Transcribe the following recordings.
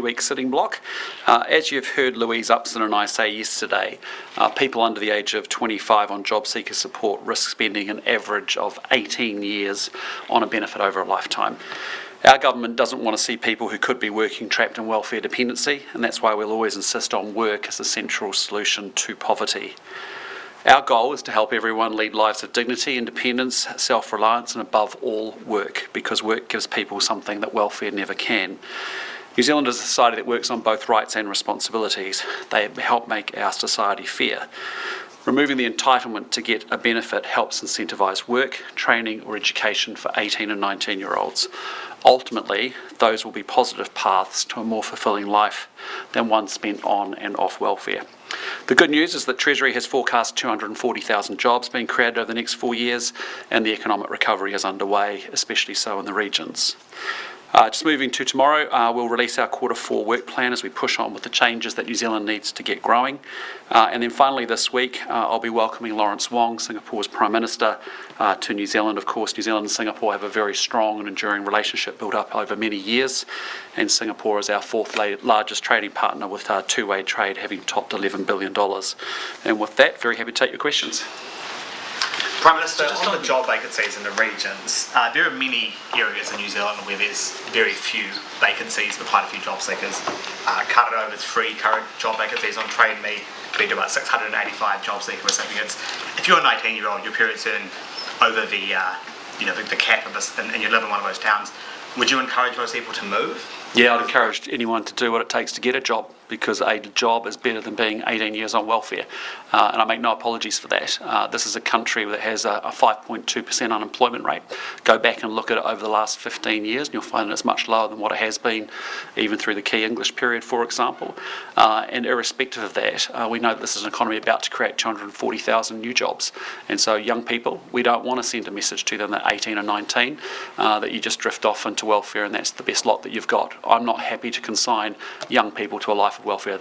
week sitting block. As you've heard Louise Upson and I say yesterday, people under the age of 25 on job seeker support risk spending an average of 18 years on a benefit over a lifetime. Our government doesn't want to see people who could be working trapped in welfare dependency, and that's why we'll always insist on work as a central solution to poverty. Our goal is to help everyone lead lives of dignity, independence, self-reliance, and above all, work, because work gives people something that welfare never can. New Zealand is a society that works on both rights and responsibilities. They help make our society fair. Removing the entitlement to get a benefit helps incentivise work, training or education for 18 and 19-year-olds. Ultimately, those will be positive paths to a more fulfilling life than one spent on and off welfare. The good news is that Treasury has forecast 240,000 jobs being created over the next 4 years, and the economic recovery is underway, especially so in the regions. Just moving to tomorrow, we'll release our Q4 work plan as we push on with the changes that New Zealand needs to get growing. And then finally this week, I'll be welcoming Lawrence Wong, Singapore's Prime Minister, to New Zealand. Of course, New Zealand and Singapore have a very strong and enduring relationship built up over many years, and Singapore is our fourth largest trading partner, with two-way trade having topped $11 billion. And with that, very happy to take your questions. Prime Minister, just on the job vacancies in the regions, there are many areas in New Zealand where there's very few vacancies but quite a few job seekers. Cut it over to 3 current job vacancies on Trade Me, lead to about 685 job seeker recipients. If you're a 19-year-old, your parents earn over the cap of this, and you live in one of those towns, would you encourage those people to move? Yeah, I'd encourage anyone to do what it takes to get a job, because a job is better than being 18 years on welfare. And I make no apologies for that. This is a country that has a 5.2% unemployment rate. Go back and look at it over the last 15 years and you'll find that it's much lower than what it has been even through the key English period, for example. And irrespective of that, we know that this is an economy about to create 240,000 new jobs. And so young people, we don't want to send a message to them that 18 or 19, that you just drift off into welfare and that's the best lot that you've got. I'm not happy to consign young people to a life of welfare.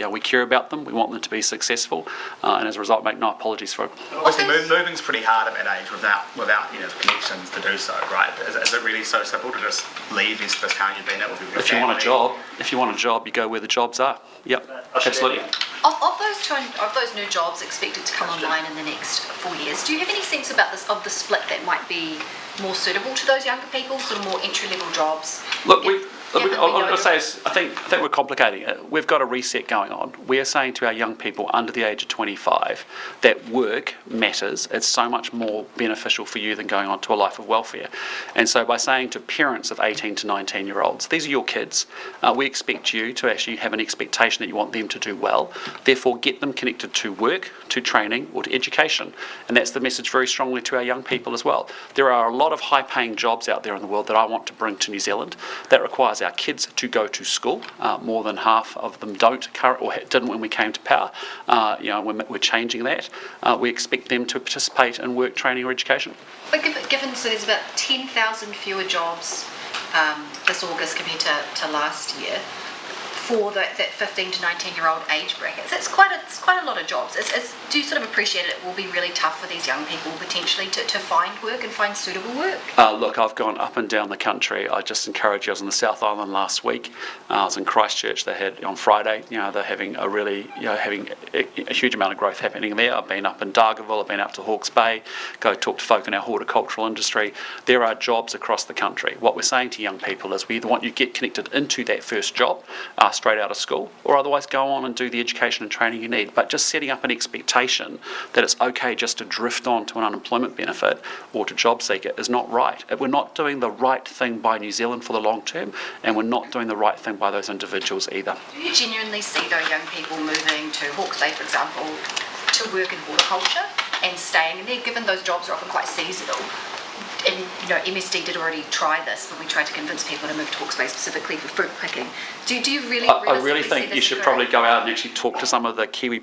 We care about them, we want them to be successful, and as a result make no apologies for it. Obviously moving's pretty hard at that age without the connections to do so, right? Is it really so simple to just leave this town you've been at with your family? If you want a job, you go where the jobs are. Yep, absolutely. Of those new jobs expected to come online in the next 4 years, do you have any sense about of the split that might be more suitable to those younger people, sort of more entry-level jobs? Look, I'll say is, I think we're complicating it. We've got a reset going on. We are saying to our young people under the age of 25 that work matters. It's so much more beneficial for you than going on to a life of welfare. And so by saying to parents of 18 to 19-year-olds, these are your kids, we expect you to actually have an expectation that you want them to do well. Therefore, get them connected to work, to training, or to education. And that's the message very strongly to our young people as well. There are a lot of high-paying jobs out there in the world that I want to bring to New Zealand. That requires our kids to go to school. More than half of them don't or didn't when we came to power. We're changing that. We expect them to participate in work, training or education. But given so there's about 10,000 fewer jobs this August compared to last year for that 15 to 19-year-old age bracket, so it's quite a lot of jobs. Do you sort of appreciate it will be really tough for these young people potentially to find work and find suitable work? Look, I've gone up and down the country. I just encourage you. I was in the South Island last week. I was in Christchurch. They had on Friday. They're having having a huge amount of growth happening there. I've been up in Dargaville. I've been up to Hawke's Bay. Go talk to folk in our horticultural industry. There are jobs across the country. What we're saying to young people is we either want you to get connected into that first job straight out of school, or otherwise go on and do the education and training you need. But just setting up an expectation that it's okay just to drift on to an unemployment benefit or to job seeker is not right. We're not doing the right thing by New Zealand for the long term, and we're not doing the right thing by those individuals either. Do you genuinely see those young people moving to Hawke's Bay, for example, to work in horticulture and staying there, given those jobs are often quite seasonal? And MSD did already try this when we tried to convince people to move to Hawke's Bay specifically for fruit picking. Do you really? I really think you should probably go out and actually talk to some of the kiwi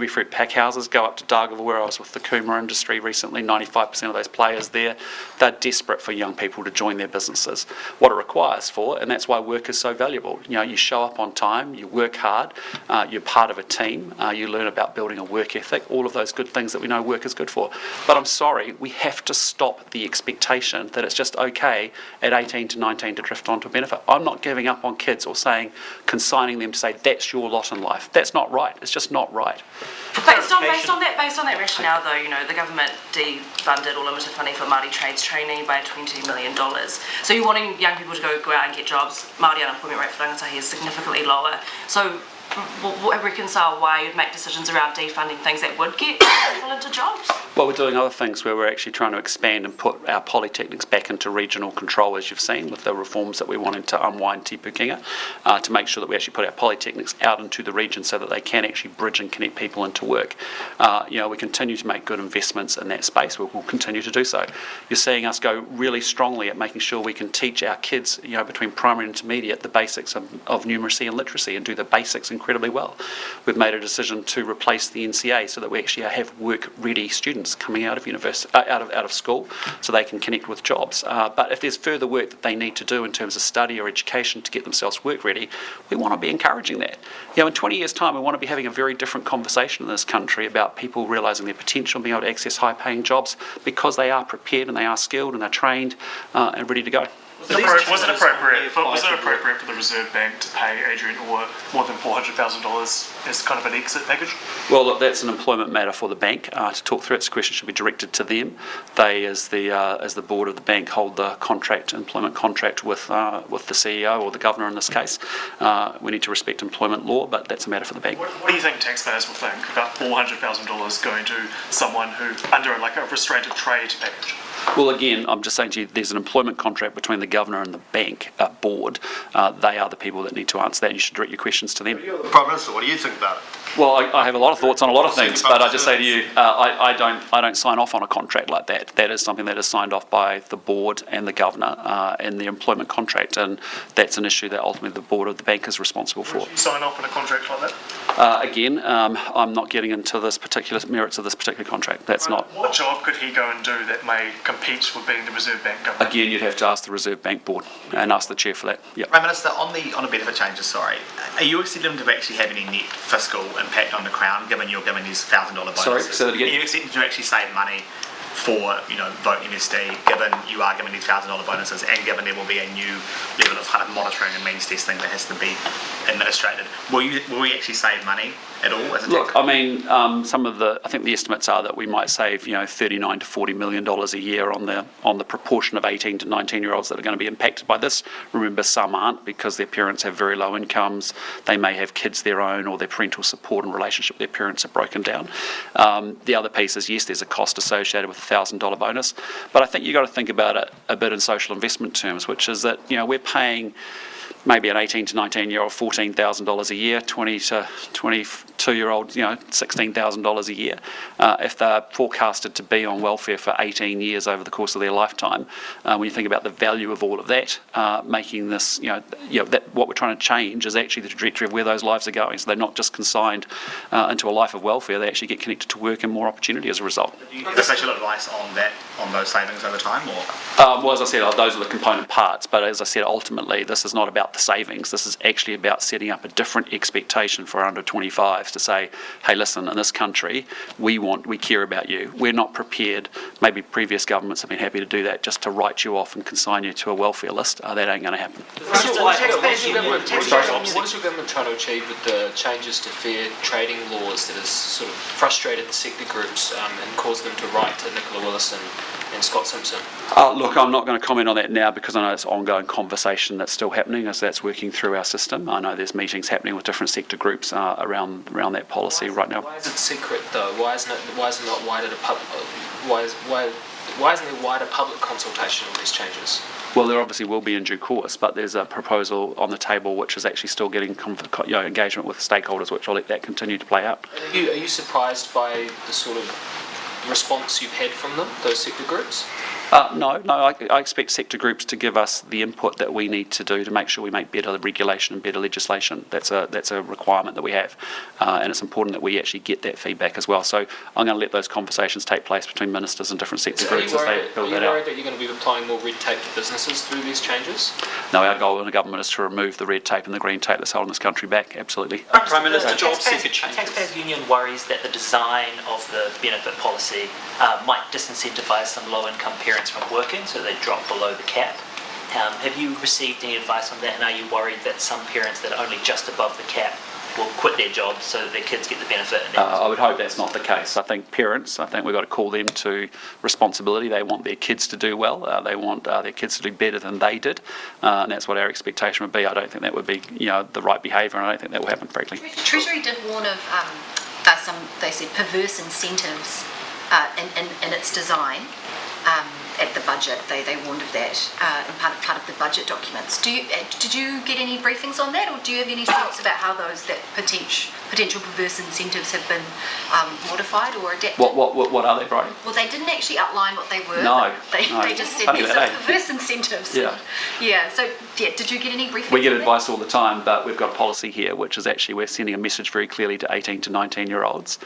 fruit pack houses. Go up to Dargaville, where I was with the Cooma industry recently. 95% of those players there, they're desperate for young people to join their businesses. What it requires and that's why work is so valuable. You show up on time, you work hard, you're part of a team, you learn about building a work ethic, all of those good things that we know work is good for. But I'm sorry, we have to stop the expectation conversation that it's just okay at 18 to 19 to drift onto a benefit. I'm not giving up on kids or consigning them to say that's your lot in life. That's not right. It's just not right. Based on that rationale, though, the government defunded or limited funding for Māori trades trainee by $20 million. So you're wanting young people to go out and get jobs. Māori unemployment rate for rangatahi is significantly lower. So reconcile why you'd make decisions around defunding things that would get people into jobs? Well, we're doing other things where we're actually trying to expand and put our polytechnics back into regional control, as you've seen, with the reforms that we wanted to unwind Te Pukenga, to make sure that we actually put our polytechnics out into the region so that they can actually bridge and connect people into work. We continue to make good investments in that space. We'll continue to do so. You're seeing us go really strongly at making sure we can teach our kids, between primary and intermediate, the basics of numeracy and literacy, and do the basics incredibly well. We've made a decision to replace the NCA so that we actually have work-ready students coming out of out of school, so they can connect with jobs. But if there's further work that they need to do in terms of study or education to get themselves work-ready, we want to be encouraging that. In 20 years' time, we want to be having a very different conversation in this country about people realising their potential and being able to access high-paying jobs because they are prepared and they are skilled and they're trained and ready to go. Was it appropriate for the Reserve Bank to pay Adrian Orr more than $400,000 as kind of an exit package? Well, look, that's an employment matter for the bank to talk through. Its question should be directed to them. They, as the board of the bank, hold the employment contract with the CEO or the governor in this case. We need to respect employment law, but that's a matter for the bank. What do you think taxpayers will think about $400,000 going to someone who under a restraint of trade package? Well, again, I'm just saying to you, there's an employment contract between the governor and the bank board. They are the people that need to answer that, and you should direct your questions to them. Prime Minister, what do you think about it? Well, I have a lot of thoughts on a lot of things, but I just say to you, I don't sign off on a contract like that. That is something that is signed off by the board and the governor in the employment contract, and that's an issue that ultimately the board of the bank is responsible for. Would you sign off on a contract like that? Again, I'm not getting into this particular merits of this particular contract. That's not. What job could he go and do that may compete with being the Reserve Bank governor? Again, you'd have to ask the Reserve Bank board and ask the chair for that. Yep. Prime Minister, on the benefit changes, are you expecting them to actually have any net fiscal impact on the Crown, given you're giving these $1,000 bonuses? Sorry, say that again. Are you expecting to actually save money for vote MSD, given you are giving these $1,000 bonuses, and given there will be a new level of kind of monitoring and means testing that has to be administrated? Will we actually save money at all? Look, I mean, I think the estimates are that we might save, $39 to $40 million a year on the proportion of 18 to 19-year-olds that are going to be impacted by this. Remember, some aren't because their parents have very low incomes. They may have kids their own, or their parental support and relationship with their parents are broken down. The other piece is, yes, there's a cost associated with a $1,000 bonus, but I think you've got to think about it a bit in social investment terms, which is that we're paying maybe an 18 to 19-year-old $14,000 a year, 20 to 22-year-old, $16,000 a year. If they're forecasted to be on welfare for 18 years over the course of their lifetime, when you think about the value of all of that, making this, that what we're trying to change is actually the trajectory of where those lives are going. So they're not just consigned into a life of welfare; they actually get connected to work and more opportunity as a result. Is there special advice on those savings over time, or? Well, as I said, those are the component parts. But as I said, ultimately, this is not about the savings. This is actually about setting up a different expectation for under 25s to say, hey, listen, in this country, we care about you. We're not prepared. Maybe previous governments have been happy to do that, just to write you off and consign you to a welfare list. That ain't going to happen. What is your government trying to achieve with the changes to fair trading laws that has sort of frustrated the sector groups and caused them to write to Nicola Willis and Scott Simpson? Look, I'm not going to comment on that now because I know it's an ongoing conversation that's still happening as that's working through our system. I know there's meetings happening with different sector groups around that policy right now. Why is it secret though? Why isn't there wider public consultation on these changes? Well, there obviously will be in due course, but there's a proposal on the table which is actually still getting engagement with stakeholders, which I'll let that continue to play out. Are you surprised by the sort of response you've had from them, those sector groups? No, I expect sector groups to give us the input that we need to do to make sure we make better regulation and better legislation. That's a requirement that we have, and it's important that we actually get that feedback as well. So I'm going to let those conversations take place between ministers and different sector groups as they build that out. Are you worried that you're going to be applying more red tape to businesses through these changes? No, our goal in the government is to remove the red tape and the green tape that's holding this country back, absolutely. Prime Minister, Taxpayers Union worries that the design of the benefit policy might disincentivise some low-income parents parents from working, so they drop below the cap. Have you received any advice on that, and are you worried that some parents that are only just above the cap will quit their jobs so that their kids get the benefit? I would hope that's not the case. I think we've got to call them to responsibility. They want their kids to do well. They want their kids to do better than they did, and that's what our expectation would be. I don't think that would be, the right behaviour, and I don't think that will happen, frankly. Treasury did warn of some, they said, perverse incentives in its design. At the budget, they warned of that in part of the budget documents. Did you get any briefings on that, or do you have any sense about how that potential perverse incentives have been modified or adapted? What are they, Bridie? Well, they didn't actually outline what they were. No, They just said Funny there's that, some perverse incentives. Yeah. So did you get any briefings? We get on advice all the time, but we've got a policy here, which is actually we're sending a message very clearly to 18 to 19-year-olds.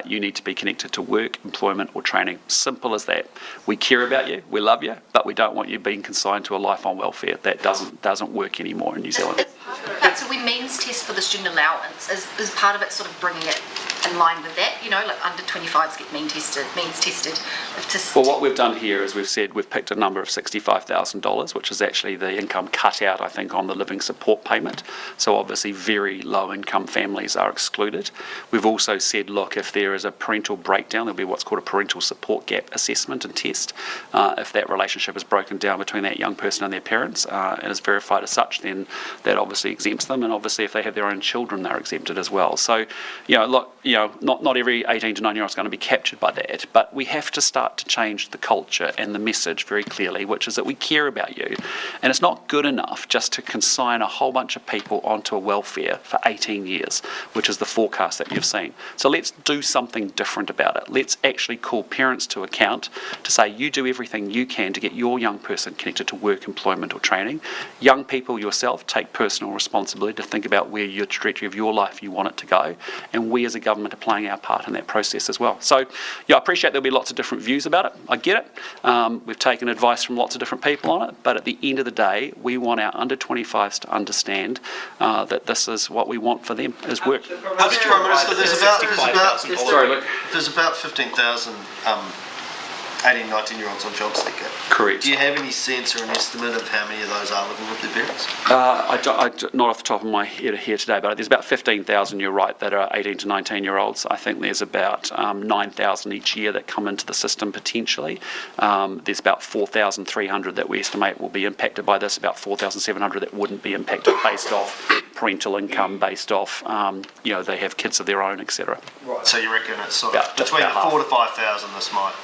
You need to be connected to work, employment or training. Simple as that. We care about you, we love you, but we don't want you being consigned to a life on welfare. That doesn't work anymore in New Zealand. So we means test for the student allowance is part of it, sort of bringing it in line with that, like under 25s get means tested. Well, what we've done here is we've said we've picked a number of $65,000, which is actually the income cut out, I think, on the living support payment. So obviously very low income families are excluded. We've also said, look, if there is a parental breakdown, there'll be what's called a parental support gap assessment and test. If that relationship is broken down between that young person and their parents and is verified as such, then that obviously exempts them. And obviously if they have their own children, they're exempted as well. So, not every 18 to 9-year-old is going to be captured by that, but we have to start to change the culture and the message very clearly, which is that we care about you. And it's not good enough just to consign a whole bunch of people onto a welfare for 18 years, which is the forecast that you've seen. So let's do something different about it. Let's actually call parents to account to say you do everything you can to get your young person connected to work, employment or training. Young people yourself take personal responsibility to think about where your trajectory of your life you want it to go, and we as a government are playing our part in that process as well. So I appreciate there'll be lots of different views about it. I get it. We've taken advice from lots of different people on it, but at the end of the day, we want our under 25s to understand that this is what we want for them, is work. Mr. Prime Minister, there's about 15,000 18, 19-year-olds on job seeker. Correct. Do you have any sense or an estimate of how many of those are living with their parents? Not off the top of my head here today, but there's about 15,000, you're right, that are 18 to 19-year-olds. I think there's about 9,000 each year that come into the system potentially. There's about 4,300 that we estimate will be impacted by this, about 4,700 that wouldn't be impacted based off parental income, based off, they have kids of their own, etc. Right. So you reckon it's sort of between 4,000 to 5,000 this might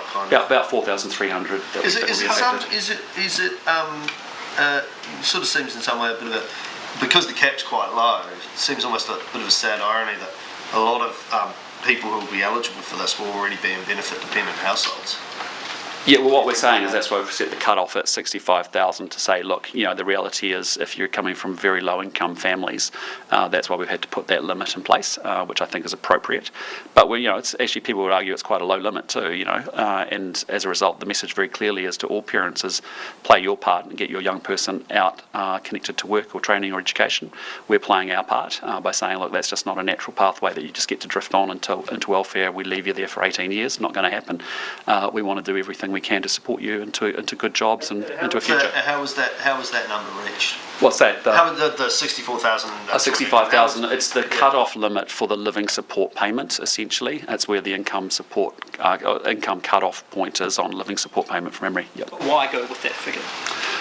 kind of... About 4,300. Is it sort of seems in some way a bit of a... Because the cap's quite low, it seems almost a bit of a sad irony that a lot of people who will be eligible for this will already be in benefit-dependent households. Yeah, well, what we're saying is that's why we've set the cut-off at 65,000 to say, look, the reality is if you're coming from very low-income families, that's why we've had to put that limit in place, which I think is appropriate. But, it's actually, people would argue it's quite a low limit too, and as a result, the message very clearly is to all parents is play your part and get your young person out connected to work or training or education. We're playing our part by saying, look, that's just not a natural pathway that you just get to drift on into welfare. We leave you there for 18 years, not going to happen. We want to do everything we can to support you into good jobs and into a future. How was that number reached? What's that? The 64,000? 65,000. It's the cut-off limit for the living support payment. Essentially, that's where the income cut-off point is on living support payment from memory. Yep. Why go with that figure?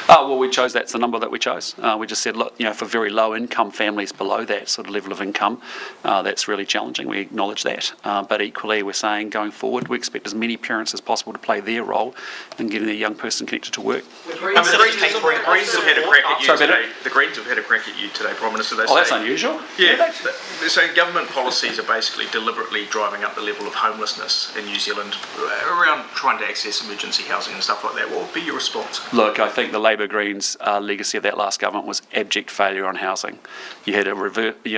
Well, we chose, that's the number that we chose. We just said, look, for very low income families below that sort of level of income, that's really challenging. We acknowledge that. But equally, we're saying going forward, we expect as many parents as possible to play their role in getting their young person connected to work. The Greens have had a crack at you today. The Greens have had a crack at you today, Prime Minister. That's unusual. Yeah. So government policies are basically deliberately driving up the level of homelessness in New Zealand around trying to access emergency housing and stuff like that. What would be your response? Look, I think the Labour Labour Greens legacy of that last government was abject failure on housing. You had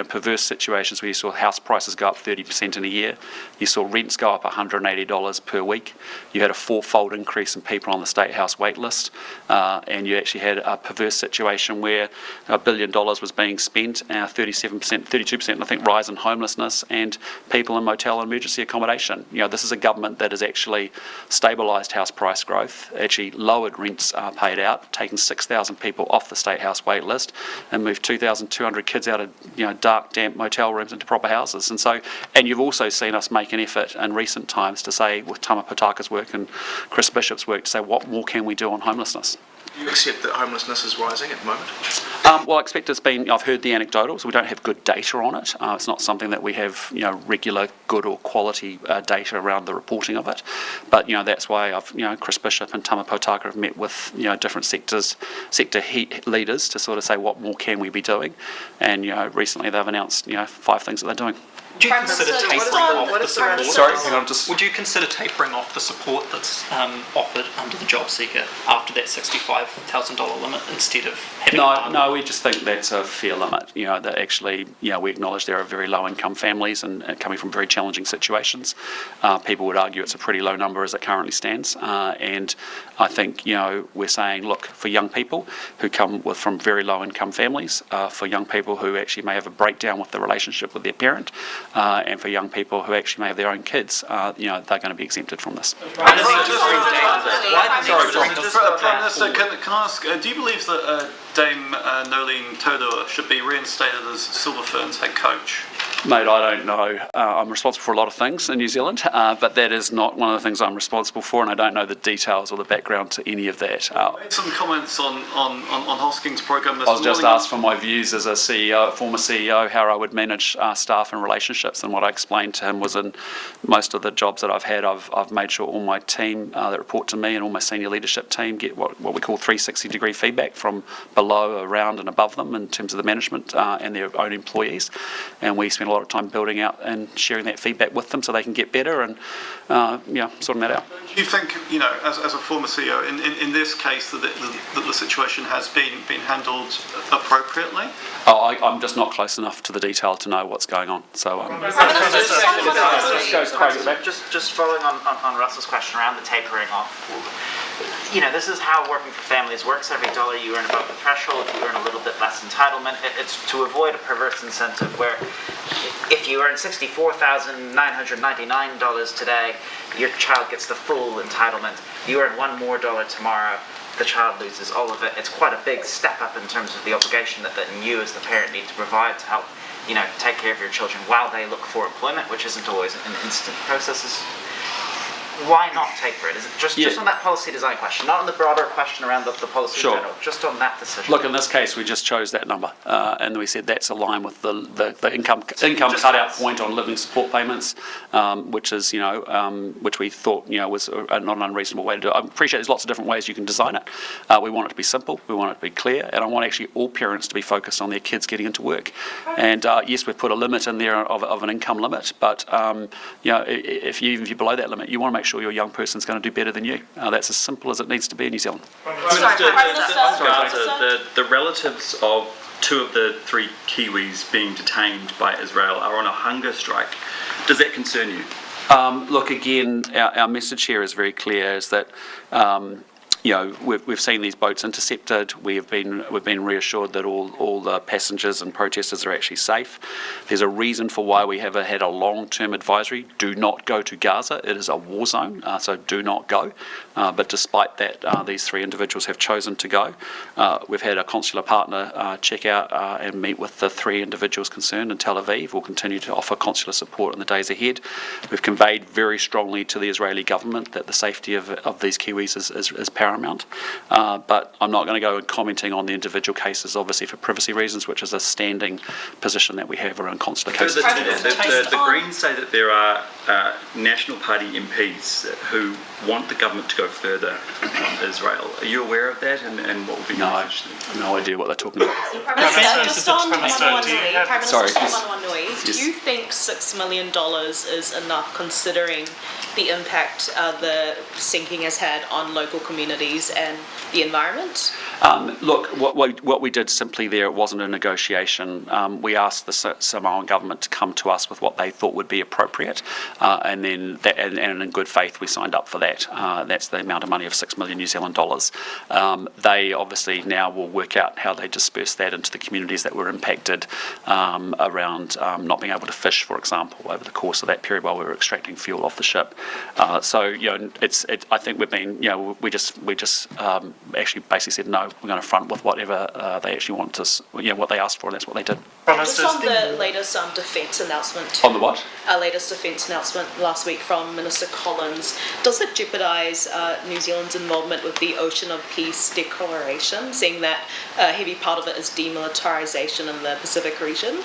perverse situations where you saw house prices go up 30% in a year. You saw rents go up $180 per week. You had a fourfold increase in people on the State House wait list. And you actually had a perverse situation where $1 billion was being spent, 37%, 32% I think rise in homelessness, and people in motel and emergency accommodation. This is a government that has actually stabilised house price growth, actually lowered rents paid out, taken 6,000 people off the State House wait list, and moved 2,200 kids out of dark, damp motel rooms into proper houses. And you've also seen us make an effort in recent times to say, with Tama Potaka's work and Chris Bishop's work, to say what more can we do on homelessness. Do you accept that homelessness is rising at the moment? Well, I expect I've heard the anecdotals. We don't have good data on it. It's not something that we have, regular good or quality data around the reporting of it. But, that's why Chris Bishop and Tama Potaka have met with, different sector leaders to sort of say what more can we be doing. And, recently they've announced, 5 things that they're doing. Would you consider tapering off the support? Sorry, hang on, just... Would you consider tapering off the support that's offered under the job seeker after that $65,000 limit instead of having... No, we just think that's a fair limit. That actually, we acknowledge there are very low income families and coming from very challenging situations. People would argue it's a pretty low number as it currently stands. And I think, we're saying, look, for young people who come from very low income families, for young people who actually may have a breakdown with the relationship with their parent, and for young people who actually may have their own kids, they're going to be exempted from this. Prime Minister, can I ask, do you believe that Dame Nolene Todor should be reinstated as Silver Fern's head coach? Mate, I don't know. I'm responsible for a lot of things in New Zealand, but that is not one of the things I'm responsible for, and I don't know the details or the background to any of that. You made some comments on Hosking's programme this morning. I was just asked for my views as a CEO, former CEO, how I would manage staff and relationships, and what I explained to him was in most of the jobs that I've had, I've made sure all my team that report to me and all my senior leadership team get what we call 360-degree feedback from below, around and above them in terms of the management and their own employees, and we spend a lot of time building out and sharing that feedback with them so they can get better and sorting that out. Do you think, as a former CEO, in this case, that the situation has been handled appropriately? I'm just not close enough to the detail to know what's going on. So just following on Russell's question around the tapering off. This is how working for families works. Every dollar you earn above the threshold, you earn a little bit less entitlement. It's to avoid a perverse incentive where if you earn $64,999 today, your child gets the full entitlement. You earn $1 more tomorrow, the child loses all of it. It's quite a big step up in terms of the obligation that you as the parent need to provide to help, take care of your children while they look for employment, which isn't always an instant process. Why not taper it? Is it just on that policy design question, not on the broader question around the policy in general, just on that decision? Look, in this case, we just chose that number, and we said that's aligned with the income cutout point on living support payments, which is which we thought was not an unreasonable way to do it. I appreciate there's lots of different ways you can design it. We want it to be simple, we want it to be clear, and I want actually all parents to be focused on their kids getting into work. And yes, we've put a limit in there of an income limit, but if you're below that limit, you want to make sure your young person's going to do better than you. That's as simple as it needs to be in New Zealand. The relatives of 2 of the 3 Kiwis being detained by Israel are on a hunger strike. Does that concern you? Look, again, our message here is very clear, is that we've seen these boats intercepted. We've been reassured that all the passengers and protesters are actually safe. There's a reason for why we have had a long-term advisory: do not go to Gaza. It is a war zone, so do not go. But despite that, these 3 individuals have chosen to go. We've had a consular partner check out and meet with the 3 individuals concerned in Tel Aviv. We'll continue to offer consular support in the days ahead. We've conveyed very strongly to the Israeli government that the safety of these Kiwis is paramount. But I'm not going to go and commenting on the individual cases, obviously for privacy reasons, which is a standing position that we have around consular cases. The Greens say that there are National Party MPs who want the government to go further on Israel. Are you aware of that, and what would be your message? No idea what they're talking about. Just on 111 noise, do you think $6 million is enough, considering the impact the sinking has had on local communities and the environment? Look, what we did simply there, it wasn't a negotiation. We asked the Samoan government to come to us with what they thought would be appropriate, and then and in good faith we signed up for that. That's the amount of money of $6 million New Zealand dollars. They obviously now will work out how they disperse that into the communities that were impacted around not being able to fish, for example, over the course of that period while we were extracting fuel off the ship. So I think we've been, we just actually basically said no. We're going to front with whatever they actually want us, what they asked for, and that's what they did. Just on the latest defence announcement. On the what? Latest defence announcement last week from Minister Collins. Does it jeopardise New Zealand's involvement with the Ocean of Peace Declaration, seeing that a heavy part of it is demilitarisation in the Pacific region?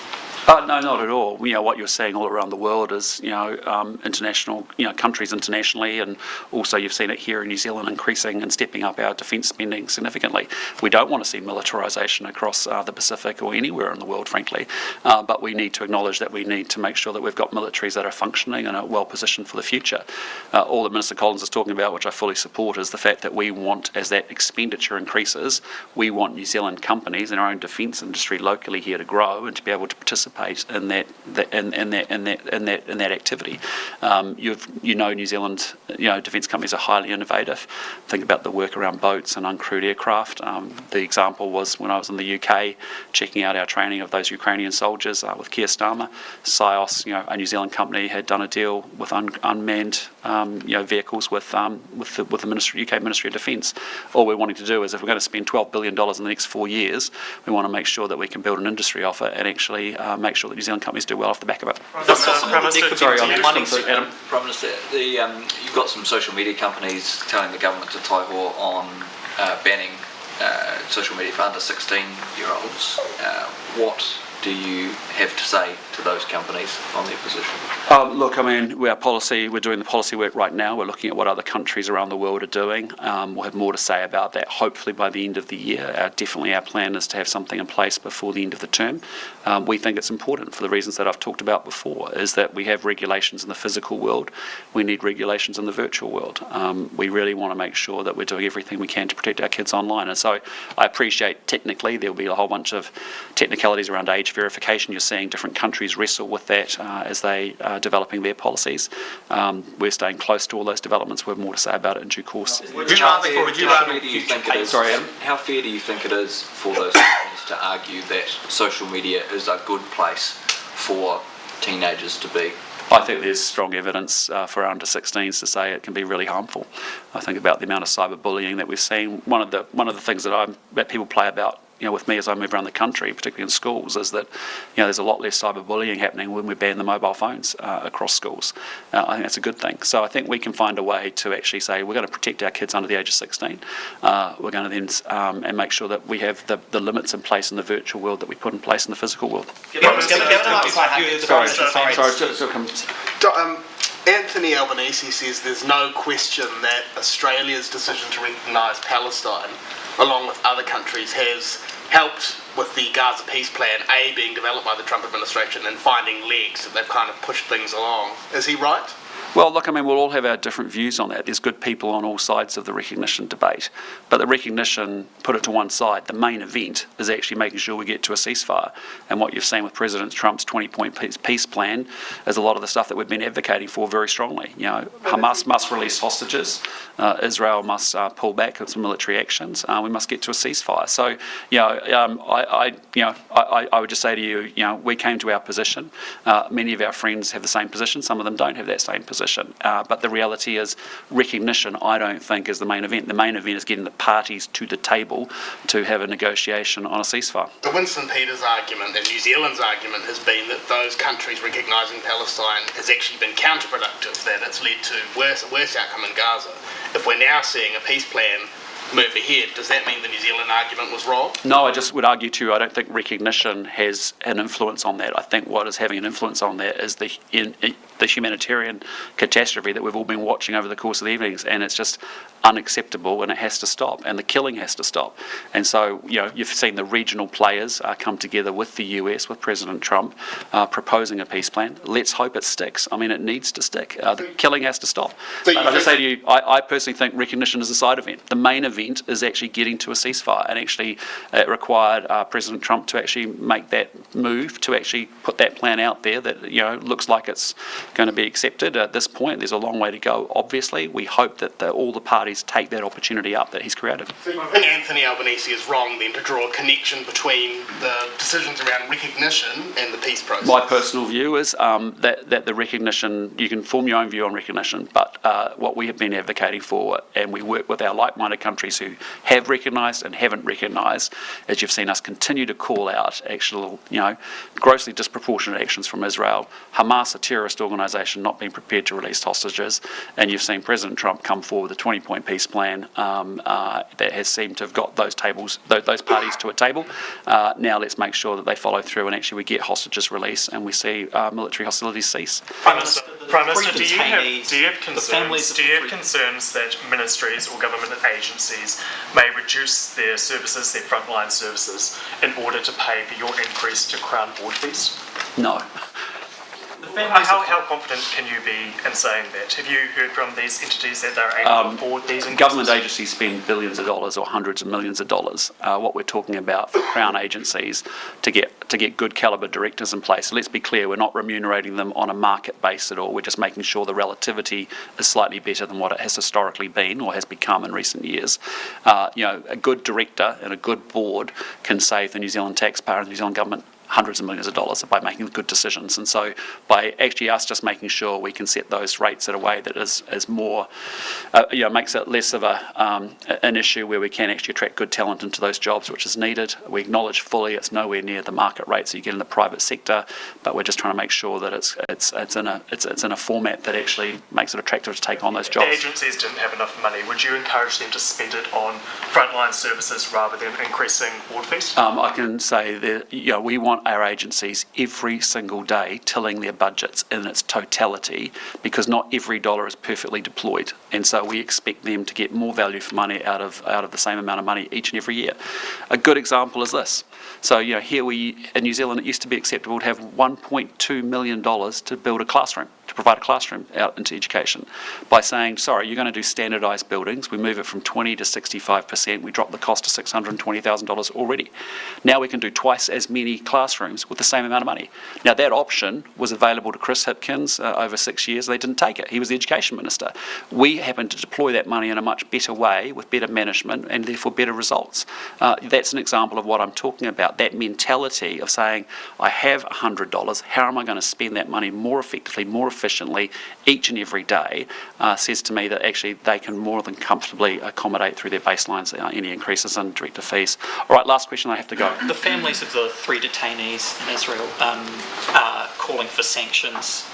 No, not at all. What you're seeing all around the world is, international, countries internationally, and also you've seen it here in New Zealand increasing and stepping up our defence spending significantly. We don't want to see militarisation across the Pacific or anywhere in the world, frankly, but we need to acknowledge that we need to make sure that we've got militaries that are functioning and are well positioned for the future. All that Minister Collins is talking about, which I fully support, is the fact that we want, as that expenditure increases, we want New Zealand companies and our own defence industry locally here to grow and to be able to participate in that activity. New Zealand, defence companies are highly innovative. Think about the work around boats and uncrewed aircraft. The example was when I was in the UK, checking out our training of those Ukrainian soldiers with Keir Starmer. SIOS, a New Zealand company, had done a deal with unmanned vehicles with the UK Ministry of Defence. All we're wanting to do is, if we're going to spend $12 billion in the next 4 years, we want to make sure that we can build an industry off it and actually make sure that New Zealand companies do well off the back of it. Prime Minister, you've got some social media companies telling the government to taiho on banning social media for under 16-year-olds. What do you have to say to those companies on their position? Look, we're doing the policy work right now. We're looking at what other countries around the world are doing. We'll have more to say about that hopefully by the end of the year. Definitely our plan is to have something in place before the end of the term. We think it's important for the reasons that I've talked about before, is that we have regulations in the physical world. We need regulations in the virtual world. We really want to make sure that we're doing everything we can to protect our kids online. And so I appreciate technically there'll be a whole bunch of technicalities around age verification. You're seeing different countries wrestle with that as they are developing their policies. We're staying close to all those developments. We'll have more to say about it in due course. How fair do you think it is for those companies to argue that social media is a good place for teenagers to be? I think there's strong evidence for under 16s to say it can be really harmful. I think about the amount of cyberbullying that we've seen. One of the things that people play about with me as I move around the country, particularly in schools, is that there's a lot less cyberbullying happening when we ban the mobile phones across schools. I think that's a good thing. So I think we can find a way to actually say we're going to protect our kids under the age of 16. We're going to then and make sure that we have the limits in place in the virtual world that we put in place in the physical world. Anthony Albanese says there's no question that Australia's decision to recognise Palestine, along with other countries, has helped with the Gaza peace plan, being developed by the Trump administration and finding legs, that they've kind of pushed things along. Is he right? Well, look, we'll all have our different views on that. There's good people on all sides of the recognition debate. But the recognition, put it to one side, the main event is actually making sure we get to a ceasefire. And what you've seen with President Trump's 20-point peace plan is a lot of the stuff that we've been advocating for very strongly. Hamas must release hostages. Israel must pull back its military actions. We must get to a ceasefire. So, I would just say to you, we came to our position. Many of our friends have the same position. Some of them don't have that same position. But the reality is recognition, I don't think, is the main event. The main event is getting the parties to the table to have a negotiation on a ceasefire. The Winston Peters argument and New Zealand's argument has been that those countries recognising Palestine has actually been counterproductive, that it's led to a worse outcome in Gaza. If we're now seeing a peace plan move ahead. Does that mean the New Zealand argument was wrong? No, I just would argue too, I don't think recognition has an influence on that. I think what is having an influence on that is the humanitarian catastrophe that we've all been watching over the course of the evenings, and it's just unacceptable, and it has to stop, and the killing has to stop. And so, you've seen the regional players come together with the US, with President Trump, proposing a peace plan. Let's hope it sticks. I mean, it needs to stick. The killing has to stop. But I'll just say to you, I personally think recognition is a side event. The main event is actually getting to a ceasefire, and actually it required President Trump to actually make that move, to actually put that plan out there that looks like it's going to be accepted. At this point, there's a long way to go. Obviously, we hope that all the parties take that opportunity up that he's created. So I think Anthony Albanese is wrong then to draw a connection between the decisions around recognition and the peace process. My personal view is that the recognition, you can form your own view on recognition, but what we have been advocating for, and we work with our like-minded countries who have recognised and haven't recognised, as you've seen us continue to call out actual, grossly disproportionate actions from Israel, Hamas, a terrorist organisation, not being prepared to release hostages, and you've seen President Trump come forward with a 20-point peace plan that has seemed to have got those parties to a table. Now let's make sure that they follow through and actually we get hostages released and we see military hostilities cease. Prime Minister, do you have concerns that ministries or government agencies may reduce their services, their frontline services, in order to pay for your increase to Crown board fees? No. How confident can you be in saying that? Have you heard from these entities that they're able to afford these increases? Government agencies spend billions of dollars or hundreds of millions of dollars. What we're talking about for Crown agencies to get good calibre directors in place. So let's be clear, we're not remunerating them on a market base at all. We're just making sure the relativity is slightly better than what it has historically been or has become in recent years. A good director and a good board can save the New Zealand taxpayer and the New Zealand government hundreds of millions of dollars by making good decisions. And so by actually us just making sure we can set those rates in a way that is more, makes it less of an issue where we can actually attract good talent into those jobs, which is needed. We acknowledge fully it's nowhere near the market rates that you get in the private sector, but we're just trying to make sure that it's in a format that actually makes it attractive to take on those jobs. If the agencies didn't have enough money, would you encourage them to spend it on frontline services rather than increasing board fees? I can say that we want our agencies every single day tilling their budgets in its totality, because not every dollar is perfectly deployed, and so we expect them to get more value for money out of the same amount of money each and every year. A good example is this. So here in New Zealand it used to be acceptable to have $1.2 million to build a classroom, to provide a classroom out into education. By saying, sorry, you're going to do standardised buildings, we move it from 20 to 65%, we drop the cost to $620,000 already. Now we can do twice as many classrooms with the same amount of money. Now that option was available to Chris Hipkins over 6 years. They didn't take it. He was the education minister. We happened to deploy that money in a much better way with better management and therefore better results. That's an example of what I'm talking about, that mentality of saying, I have $100, how am I going to spend that money more effectively, more efficiently each and every day, says to me that actually they can more than comfortably accommodate through their baselines any increases in director fees. All right, last question, I have to go. The families of the 3 detainees in Israel are calling for sanctions.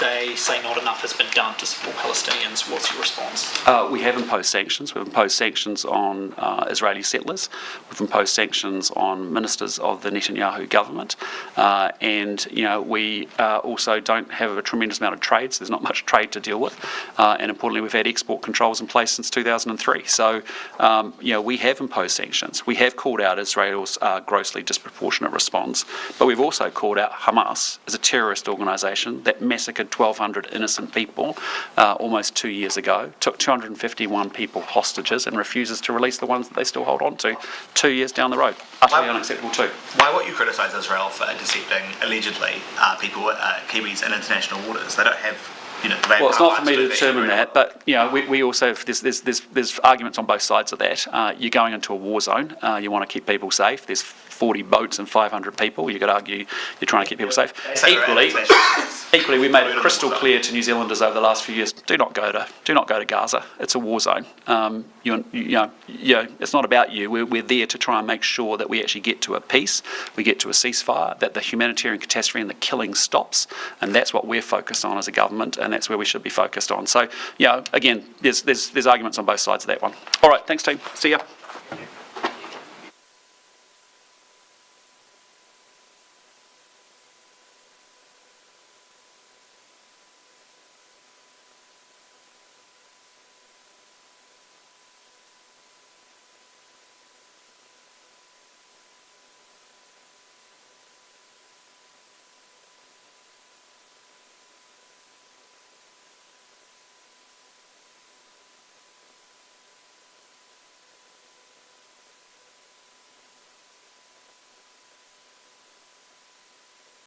They say not enough has been done to support Palestinians. What's your response? We have imposed sanctions. We've imposed sanctions on Israeli settlers. We've imposed sanctions on ministers of the Netanyahu government. And we also don't have a tremendous amount of trade, so there's not much trade to deal with. And importantly, we've had export controls in place since 2003. So, we have imposed sanctions. We have called out Israel's grossly disproportionate response, but we've also called out Hamas as a terrorist organisation that massacred 1,200 innocent people almost 2 years ago, took 251 people hostages and refuses to release the ones that they still hold on to 2 years down the road. Utterly unacceptable too. Why won't you criticise Israel for intercepting, allegedly, people, Kiwis in international waters? They don't have... Well, it's not for me to determine that, but we also there's arguments on both sides of that. You're going into a war zone. You want to keep people safe. There's 40 boats and 500 people. You could argue you're trying to keep people safe. Equally, we made it crystal clear to New Zealanders over the last few years: do not go to Gaza. It's a war zone. It's not about you. We're there to try and make sure that we actually get to a peace, we get to a ceasefire, that the humanitarian catastrophe and the killing stops, and that's what we're focused on as a government, and that's where we should be focused on. So, again, there's arguments on both sides of that one. All right, thanks, team. See ya.